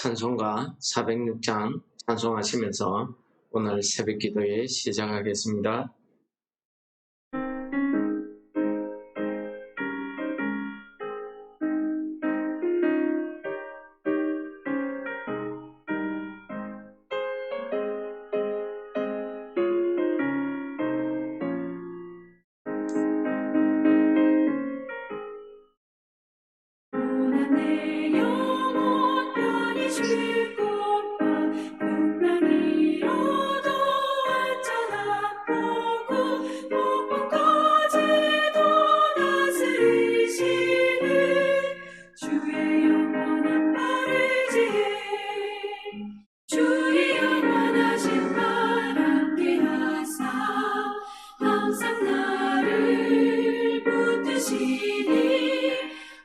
찬송가 406장 찬송하시면서 오늘 새벽 기도에 시작하겠습니다. 내 영혼 편히 쉴 곳과 풍랑이 이뤄도 안전한 포구 폭풍까지도 다스리시는 주의 영원한 발의지에 주의 영원하신 발 함께 하사 항상 나를 붙드시니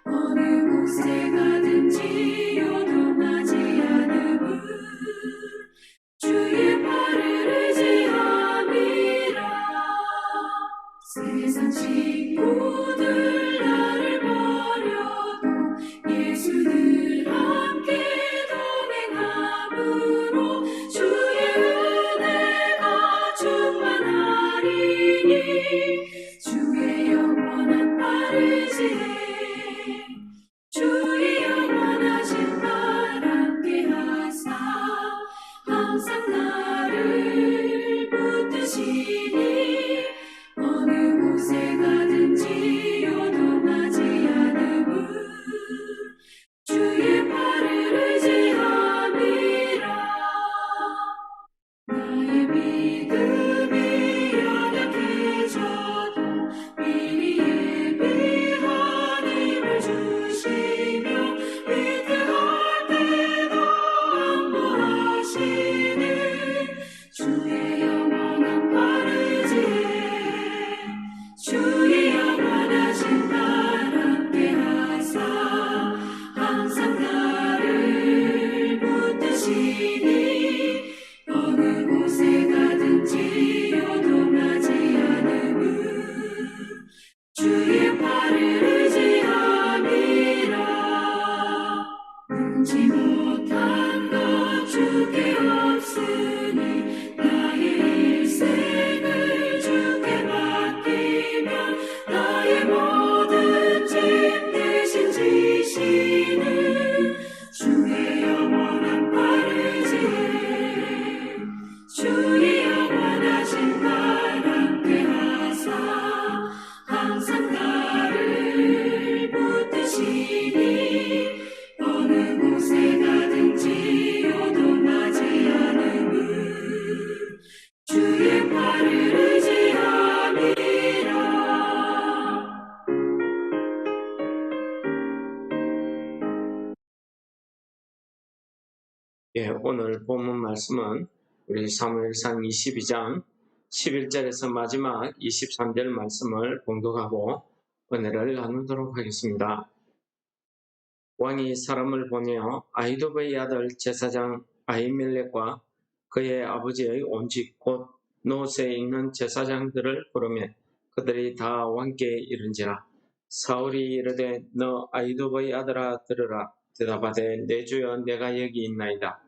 어느 곳에 가든지 요동하지 않음은 주의 팔을 의지함이라. 세상 친구들 나를 버려도 예수 늘 함께 동행함으로 주의 은혜가 충만하리니 주의 영원한 팔을 의지해 주의 영원하신 발 함께 하사 항상 나를 붙드시니 어느 곳에 가든지 요동하지 않음은 주의 팔을 의지함이라. 나의 믿음이 연약해져도 미리 예비한 힘을 주시며 위태할 때도 안보하시는 주의 영원한 팔 의지해 주의 영원하신 발 함께 하사 항상 나를 붙드시니 어느 곳에 가든지 요동하지 않음은 주의 팔을 의지함이라. 능지 못한 것 주께 없으니 나의 일생을 주께 맡기면 나의 모든 짐 대신 지시는 주의 영원한 팔 의지해 주의 영원하신 발 함께 하사 항상 나를 붙드시니 어느 곳에 가든지 요동하지 않음은 주의 팔을 의지함이라. 오늘 본문 말씀은 우리 사무엘상 22장 11절에서 마지막 23절 말씀을 봉독하고 은혜를 나누도록 하겠습니다. 왕이 사람을 보내어 아히도베의 아들 제사장 아히멜렉과 그의 아버지의 온집 곧 노스에 있는 제사장들을 부르매 그들이 다 왕께 이른지라. 사울이 이르되 너 아히도베의 아들아 들으라. 대답하되 내 주여 내가 여기 있나이다.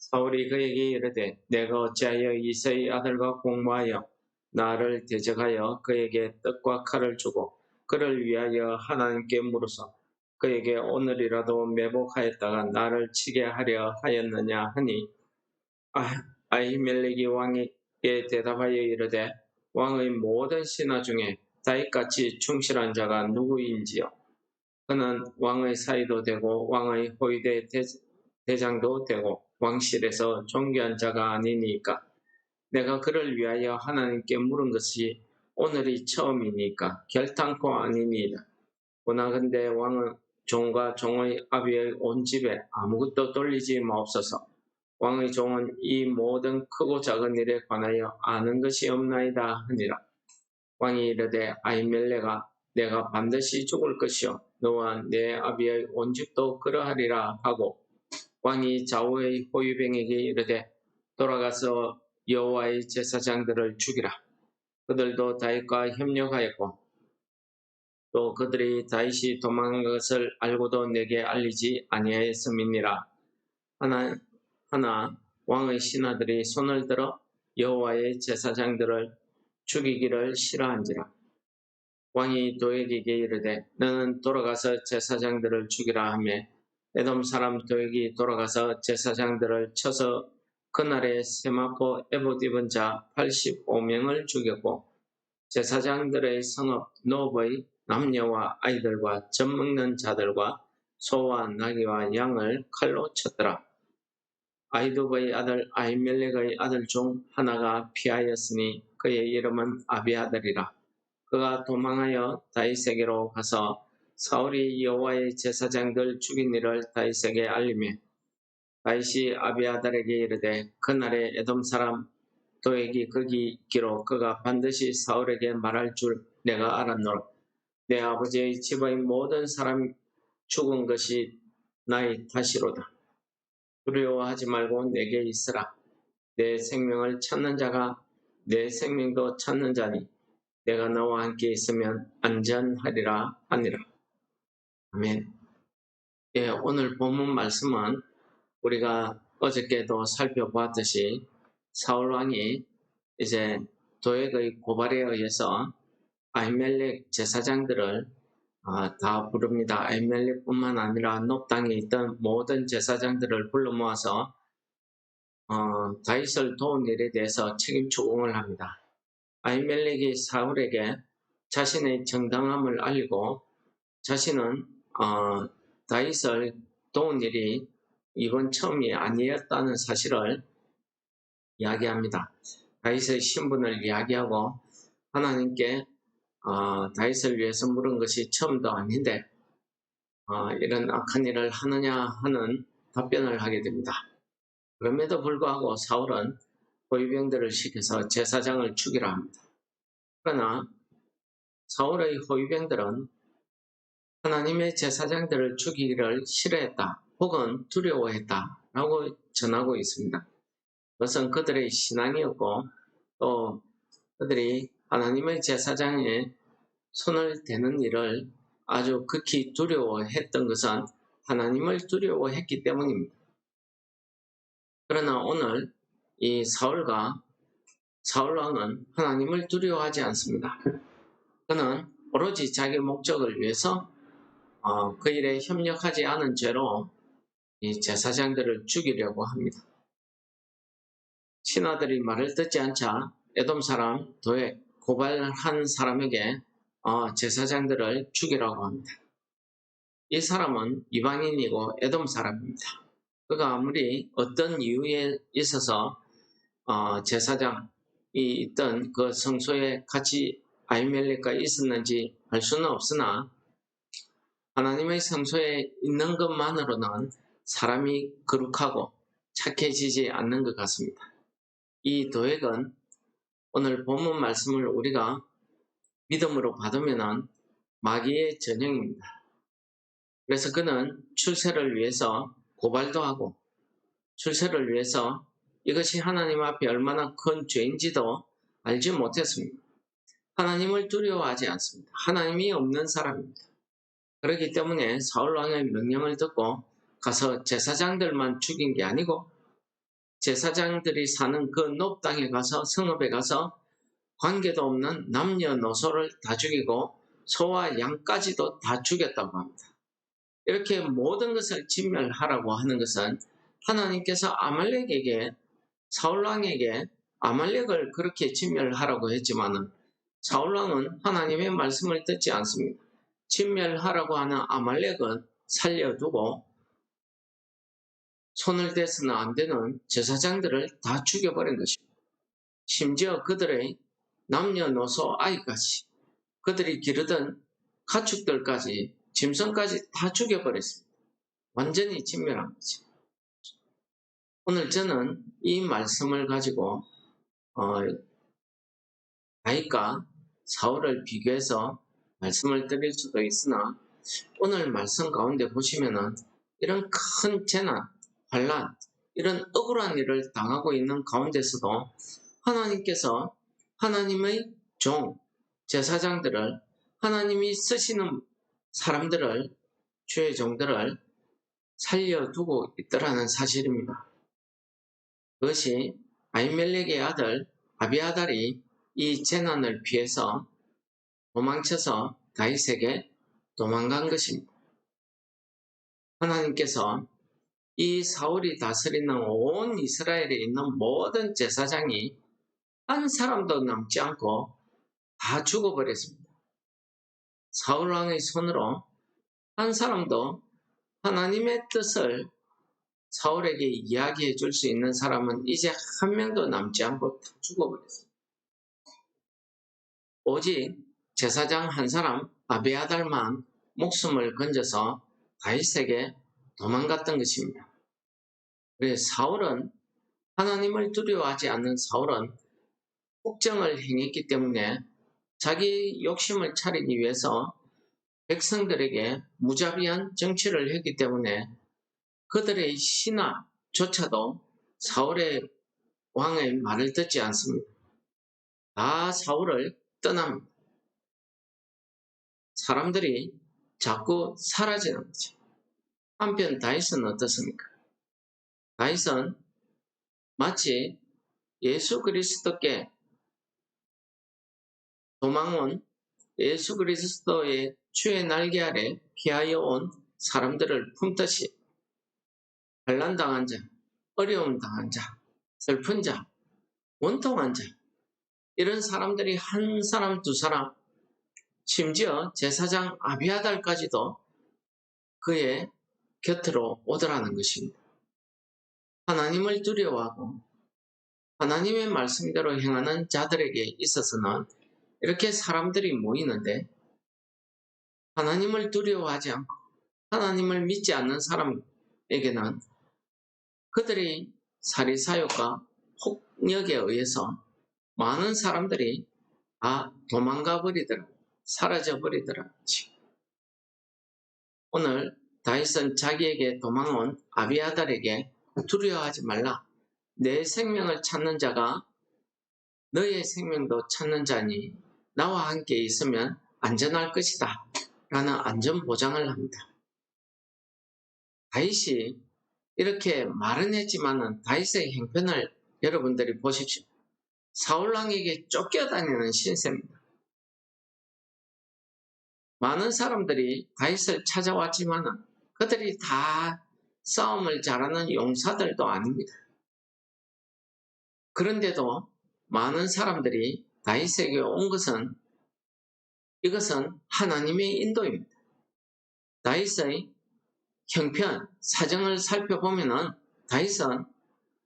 사울이 그에게 이르되 내가 어찌하여 이새의 아들과 공모하여 나를 대적하여 그에게 떡과 칼을 주고 그를 위하여 하나님께 물어서 그에게 오늘이라도 매복하였다가 나를 치게 하려 하였느냐 하니 아히멜렉이 왕에게 대답하여 이르되 왕의 모든 신하 중에 다윗같이 충실한 자가 누구인지요. 그는 왕의 사위도 되고 왕의 호위대 대장도 되고 왕실에서 존귀한 자가 아니니까. 내가 그를 위하여 하나님께 물은 것이 오늘이 처음이니까 결탄코 아니니이다. 원하건대 왕은 종과 종의 아비의 온 집에 아무것도 돌리지 마옵소서. 왕의 종은 이 모든 크고 작은 일에 관하여 아는 것이 없나이다 하니라. 왕이 이르되 아히멜렉아 내가 반드시 죽을 것이요 너와 내 아비의 온 집도 그러하리라 하고 왕이 좌우의 호위병에게 이르되 돌아가서 여호와의 제사장들을 죽이라. 그들도 다윗과 협력하였고 또 그들이 다윗이 도망한 것을 알고도 내게 알리지 아니하였음이니라. 하나 왕의 신하들이 손을 들어 여호와의 제사장들을 죽이기를 싫어한지라. 왕이 도액에게 이르되 너는 돌아가서 제사장들을 죽이라 하며 에돔 사람 도액이 돌아가서 제사장들을 쳐서 그날에 세마포 에봇 입은 자 85명을 죽였고 제사장들의 성읍 노브의 남녀와 아이들과 젖 먹는 자들과 소와 나귀와 양을 칼로 쳤더라. 아이두브의 아들 아히멜렉의 아들 중 하나가 피하였으니 그의 이름은 아비아들이라. 그가 도망하여 다윗에게로 가서 사울이 여호와의 제사장들 죽인 일을 다윗에게 알리며 다윗이 아비아달에게 이르되 그날에 에돔 사람 도액이 거기 있기로 그가 반드시 사울에게 말할 줄 내가 알았노라. 내 아버지의 집의 모든 사람 죽은 것이 나의 탓이로다. 두려워하지 말고 내게 있으라. 내 생명을 찾는 자가 내 생명도 찾는 자니 내가 너와 함께 있으면 안전하리라 하니라. 아멘. 예, 오늘 본문 말씀은 우리가 어저께도 살펴보았듯이 사울 왕이 이제 도액의 고발에 의해서 아히멜렉 제사장들을 다 부릅니다. 아히멜렉뿐만 아니라 높 땅에 있던 모든 제사장들을 불러 모아서 다윗을 도운 일에 대해서 책임 추궁을 합니다. 아히멜렉이 사울에게 자신의 정당함을 알리고 자신은 다윗을 도운 일이 이번 처음이 아니었다는 사실을 이야기합니다. 다윗의 신분을 이야기하고 하나님께 다윗을 위해서 물은 것이 처음도 아닌데 이런 악한 일을 하느냐 하는 답변을 하게 됩니다. 그럼에도 불구하고 사울은 호위병들을 시켜서 제사장을 죽이라 합니다. 그러나 사울의 호위병들은 하나님의 제사장들을 죽이기를 싫어했다 혹은 두려워했다 라고 전하고 있습니다. 그것은 그들의 신앙이었고 또 그들이 하나님의 제사장에 손을 대는 일을 아주 극히 두려워했던 것은 하나님을 두려워했기 때문입니다. 그러나 오늘 이 사울 왕은 하나님을 두려워하지 않습니다. 그는 오로지 자기 목적을 위해서 그 일에 협력하지 않은 죄로 이 제사장들을 죽이려고 합니다. 신하들이 말을 듣지 않자 에돔 사람 도액 고발한 사람에게 제사장들을 죽이라고 합니다. 이 사람은 이방인이고 에돔 사람입니다. 그가 아무리 어떤 이유에 있어서 제사장이 있던 그 성소에 같이 아히멜렉과 있었는지 알 수는 없으나 하나님의 성소에 있는 것만으로는 사람이 거룩하고 착해지지 않는 것 같습니다. 이 도액은 오늘 본문 말씀을 우리가 믿음으로 받으면 마귀의 전형입니다. 그래서 그는 출세를 위해서 고발도 하고 출세를 위해서 이것이 하나님 앞에 얼마나 큰 죄인지도 알지 못했습니다. 하나님을 두려워하지 않습니다. 하나님이 없는 사람입니다. 그렇기 때문에 사울 왕의 명령을 듣고 가서 제사장들만 죽인 게 아니고 제사장들이 사는 그 높 땅에 가서 성읍에 가서 관계도 없는 남녀노소를 다 죽이고 소와 양까지도 다 죽였다고 합니다. 이렇게 모든 것을 진멸하라고 하는 것은 하나님께서 아말렉에게 사울왕에게 아말렉을 그렇게 진멸하라고 했지만은 사울왕은 하나님의 말씀을 듣지 않습니다. 진멸하라고 하는 아말렉은 살려두고 손을 대서는 안 되는 제사장들을 다 죽여버린 것입니다. 심지어 그들의 남녀노소 아이까지 그들이 기르던 가축들까지 짐승까지 다 죽여버렸습니다. 완전히 진멸한 거죠. 오늘 저는 이 말씀을 가지고 다윗과 사울을 비교해서 말씀을 드릴 수도 있으나 오늘 말씀 가운데 보시면은 이런 큰 재난, 환란, 이런 억울한 일을 당하고 있는 가운데서도 하나님께서 하나님의 종, 제사장들을 하나님이 쓰시는 사람들을 주의 종들을 살려두고 있더라는 사실입니다. 그것이 아히멜렉의 아들 아비아달이 이 재난을 피해서 도망쳐서 다윗에게 도망간 것입니다. 하나님께서 이 사울이 다스리는 온 이스라엘에 있는 모든 제사장이 한 사람도 남지 않고 다 죽어버렸습니다. 사울 왕의 손으로 한 사람도 하나님의 뜻을 사울에게 이야기해 줄 수 있는 사람은 이제 한 명도 남지 않고 다 죽어버렸습니다. 오직 제사장 한 사람 아비아달만 목숨을 건져서 다윗에게 도망갔던 것입니다. 그래서 사울은 하나님을 두려워하지 않는 사울은 폭정을 행했기 때문에 자기 욕심을 차리기 위해서 백성들에게 무자비한 정치를 했기 때문에 그들의 신하조차도 사울의 왕의 말을 듣지 않습니다. 다 사울을 떠납니다. 사람들이 자꾸 사라지는 거죠. 한편 다윗은 어떻습니까? 다윗은 마치 예수 그리스도께 도망온 예수 그리스도의 주의 날개 아래 피하여 온 사람들을 품듯이 환난당한 자, 어려움 당한 자, 슬픈 자, 원통한 자 이런 사람들이 한 사람 두 사람 심지어 제사장 아비아달까지도 그의 곁으로 오더라는 것입니다. 하나님을 두려워하고 하나님의 말씀대로 행하는 자들에게 있어서는 이렇게 사람들이 모이는데 하나님을 두려워하지 않고 하나님을 믿지 않는 사람에게는 그들의 사리사욕과 폭력에 의해서 많은 사람들이 다 도망가 버리더라, 사라져 버리더라. 오늘 다윗은 자기에게 도망온 아비아달에게 두려워하지 말라. 내 생명을 찾는 자가 너의 생명도 찾는 자니 나와 함께 있으면 안전할 것이다. 라는 안전 보장을 합니다. 다윗이 이렇게 말은 했지만은 다윗의 형편을 여러분들이 보십시오. 사울왕에게 쫓겨다니는 신세입니다. 많은 사람들이 다윗을 찾아왔지만은 그들이 다 싸움을 잘하는 용사들도 아닙니다. 그런데도 많은 사람들이 다윗에게 온 것은 이것은 하나님의 인도입니다. 다윗의 형편, 사정을 살펴보면 다윗은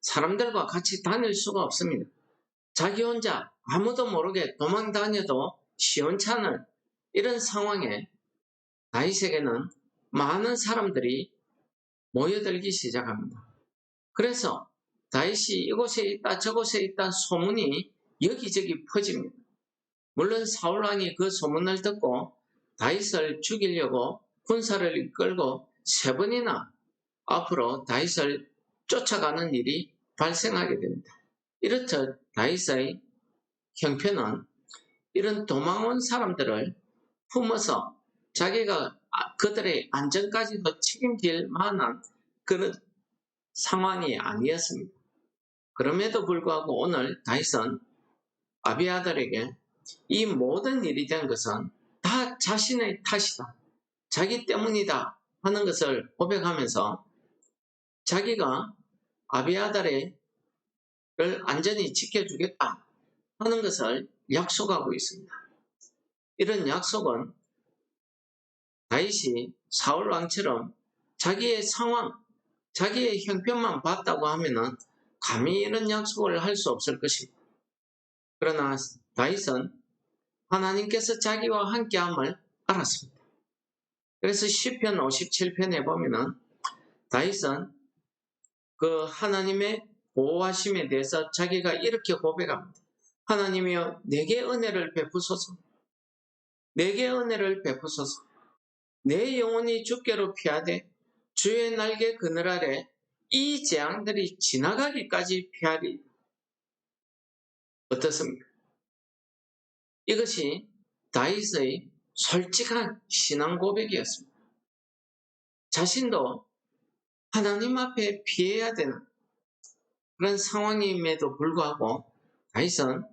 사람들과 같이 다닐 수가 없습니다. 자기 혼자 아무도 모르게 도망 다녀도 시원찮을 이런 상황에 다윗에게는 많은 사람들이 모여들기 시작합니다. 그래서 다윗이 이곳에 있다 저곳에 있다 소문이 여기저기 퍼집니다. 물론 사울왕이 그 소문을 듣고 다윗을 죽이려고 군사를 이끌고 3번이나 앞으로 다윗을 쫓아가는 일이 발생하게 됩니다. 이렇듯 다윗의 형편은 이런 도망온 사람들을 품어서 자기가 그들의 안전까지도 책임질 만한 그런 상황이 아니었습니다. 그럼에도 불구하고 오늘 다윗은 아비아달에게 이 모든 일이 된 것은 다 자신의 탓이다. 자기 때문이다 하는 것을 고백하면서 자기가 아비아달을 안전히 지켜주겠다 하는 것을 약속하고 있습니다. 이런 약속은 다윗이 사울 왕처럼 자기의 상황, 자기의 형편만 봤다고 하면은 감히 이런 약속을 할 수 없을 것입니다. 그러나 다윗은 하나님께서 자기와 함께함을 알았습니다. 그래서 시편 57편에 보면은 다윗은 그 하나님의 보호하심에 대해서 자기가 이렇게 고백합니다. 하나님이여 내게 은혜를 베푸소서. 내게 은혜를 베푸소서. 내 영혼이 주께로 피하되 주의 날개 그늘 아래 이 재앙들이 지나가기까지 피하리. 어떻습니까? 이것이 다윗의 솔직한 신앙 고백이었습니다. 자신도 하나님 앞에 피해야 되는 그런 상황임에도 불구하고 다윗은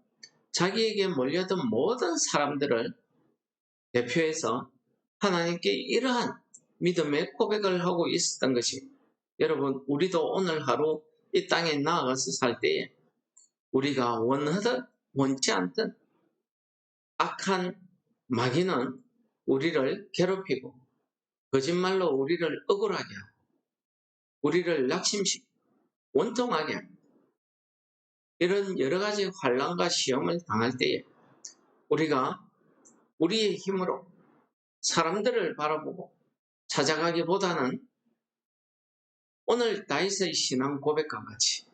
자기에게 몰려든 모든 사람들을 대표해서 하나님께 이러한 믿음의 고백을 하고 있었던 것입니다. 여러분, 우리도 오늘 하루 이 땅에 나아가서 살 때에 우리가 원하든 원치 않든 악한 마귀는 우리를 괴롭히고 거짓말로 우리를 억울하게 하고 우리를 낙심시키고 원통하게 합니다. 이런 여러 가지 환난과 시험을 당할 때에 우리가 우리의 힘으로 사람들을 바라보고 찾아가기보다는 오늘 다윗의 신앙 고백과 같이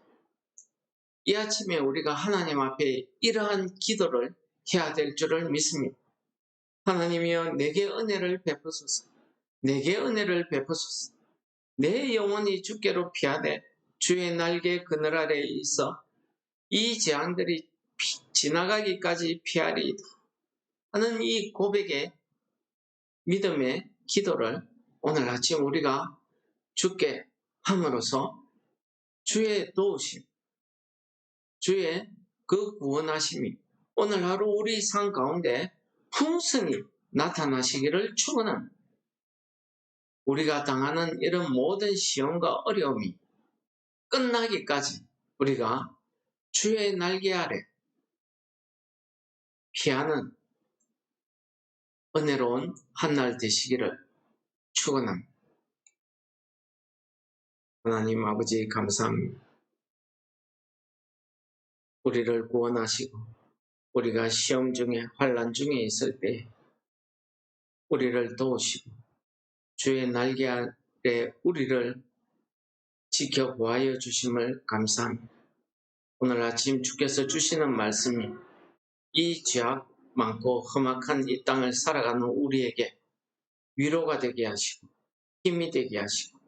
이 아침에 우리가 하나님 앞에 이러한 기도를 해야 될 줄을 믿습니다. 하나님이여, 내게 은혜를 베푸소서. 내게 은혜를 베푸소서. 내 영혼이 주께로 피하되 주의 날개 그늘 아래에 있어 이 재앙들이 지나가기까지 피하리이다 하는 이 고백의 믿음의 기도를 오늘 아침 우리가 주께 함으로써 주의 도우심, 주의 그 구원하심이 오늘 하루 우리 삶 가운데 풍성히 나타나시기를 축원합니다. 우리가 당하는 이런 모든 시험과 어려움이 끝나기까지 우리가 주의 날개 아래 피하는 은혜로운 한날 되시기를 축원합니다. 하나님 아버지 감사합니다. 우리를 구원하시고 우리가 시험 중에 환난 중에 있을 때 우리를 도우시고 주의 날개 아래 우리를 지켜보아여 주심을 감사합니다. 오늘 아침 주께서 주시는 말씀이 이 죄악 많고 험악한 이 땅을 살아가는 우리에게 위로가 되게 하시고 힘이 되게 하시고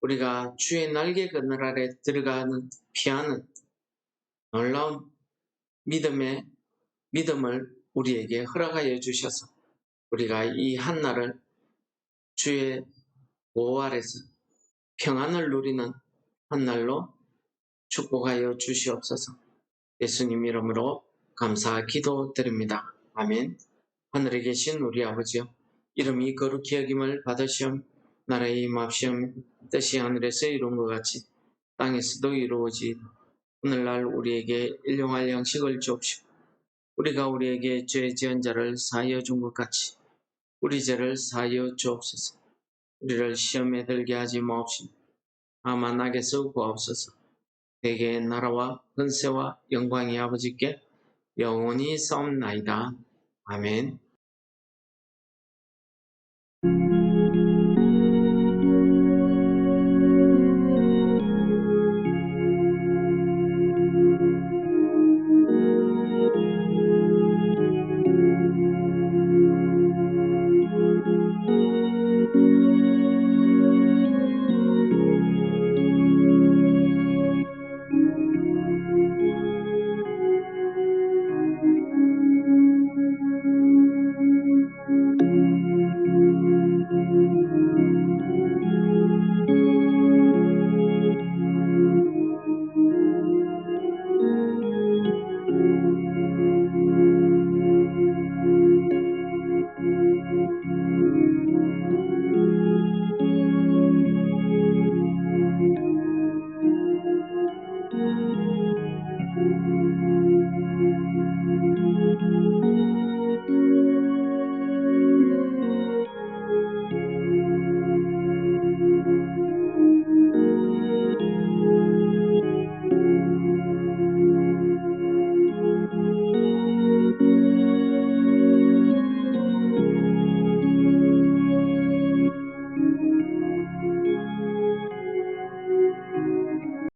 우리가 주의 날개 그늘 아래 들어가는 피하는 놀라운 믿음을 우리에게 허락하여 주셔서 우리가 이 한날을 주의 보호 아래서 평안을 누리는 한날로 축복하여 주시옵소서. 예수님 이름으로 감사 기도드립니다. 아멘. 하늘에 계신 우리 아버지여, 이름이 거룩히 여김을 받으시옵. 나라의 임합시옵. 뜻이 하늘에서 이룬 것 같이 땅에서도 이루어지이다. 오늘날 우리에게 일용할 양식을 주옵시고 우리가 우리에게 죄 지은 자를 사하여 준 것 같이 우리 죄를 사하여 주옵소서. 우리를 시험에 들게 하지 마옵시고 다만 악에서 구하옵소서. 대개의 나라와 권세와 영광이 아버지께 영원히 싸움나이다. 아멘.